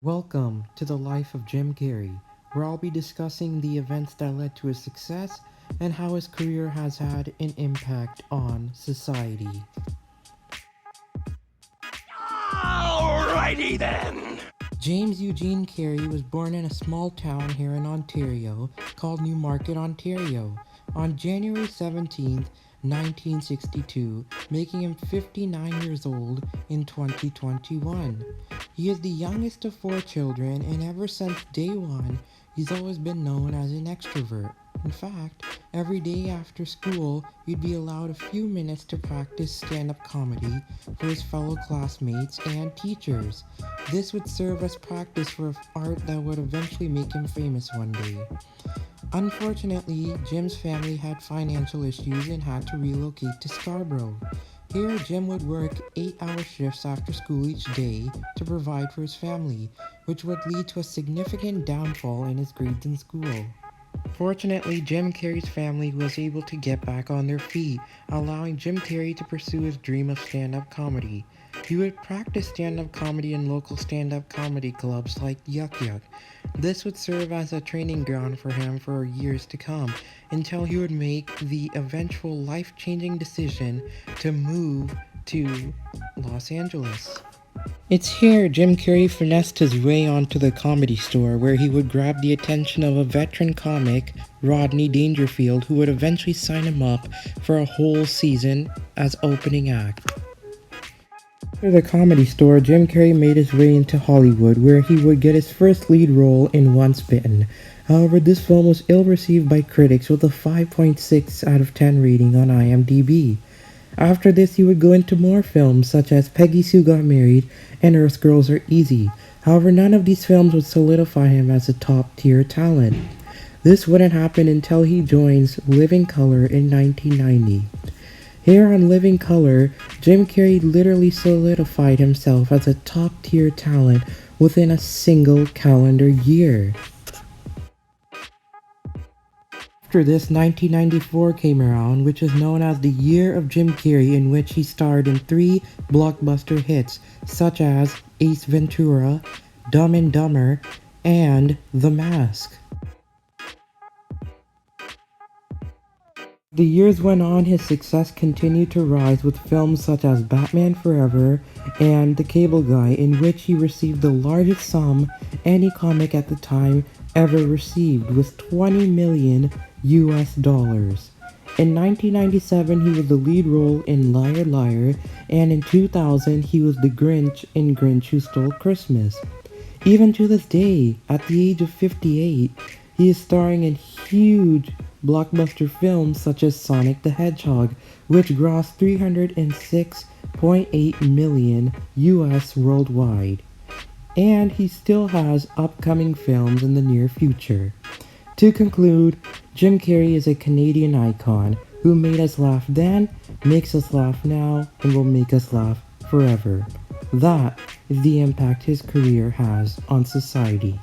Welcome to the life of Jim Carrey, where I'll be discussing the events that led to his success and how his career has had an impact on society. Alrighty then! James Eugene Carey was born in a small town here in Ontario called Newmarket, Ontario, on January 17th, 1962, making him 59 years old in 2021. He is the youngest of four children, and ever since day one, he's always been known as an extrovert. In fact, every day after school, he'd be allowed a few minutes to practice stand-up comedy for his fellow classmates and teachers. This would serve as practice for art that would eventually make him famous one day. Unfortunately, Jim's family had financial issues and had to relocate to Scarborough. Here, Jim would work 8-hour shifts after school each day to provide for his family, which would lead to a significant downfall in his grades in school. Fortunately, Jim Carrey's family was able to get back on their feet, allowing Jim Carrey to pursue his dream of stand-up comedy. He would practice stand-up comedy in local stand-up comedy clubs like Yuck Yuck. This would serve as a training ground for him for years to come, until he would make the eventual life-changing decision to move to Los Angeles. It's here Jim Carrey finessed his way onto the Comedy Store, where he would grab the attention of a veteran comic, Rodney Dangerfield, who would eventually sign him up for a whole season as opening act. After the Comedy Store, Jim Carrey made his way into Hollywood, where he would get his first lead role in Once Bitten. However, this film was ill-received by critics with a 5.6 out of 10 rating on IMDb. After this, he would go into more films such as Peggy Sue Got Married and Earth Girls Are Easy. However, none of these films would solidify him as a top-tier talent. This wouldn't happen until he joins Living Color in 1990. Here on Living Color, Jim Carrey literally solidified himself as a top-tier talent within a single calendar year. After this, 1994 came around, which is known as the year of Jim Carrey, in which he starred in 3 blockbuster hits, such as Ace Ventura, Dumb and Dumber, and The Mask. The years went on, his success continued to rise with films such as Batman Forever and The Cable Guy, in which he received the largest sum any comic at the time ever received, with $20 million US. In 1997, he was the lead role in Liar Liar, and in 2000, he was the Grinch in Grinch Who Stole Christmas. Even to this day, at the age of 58, he is starring in huge blockbuster films such as Sonic the Hedgehog, which grossed $306.8 million US worldwide. And he still has upcoming films in the near future. To conclude, Jim Carrey is a Canadian icon who made us laugh then, makes us laugh now, and will make us laugh forever. That is the impact his career has on society.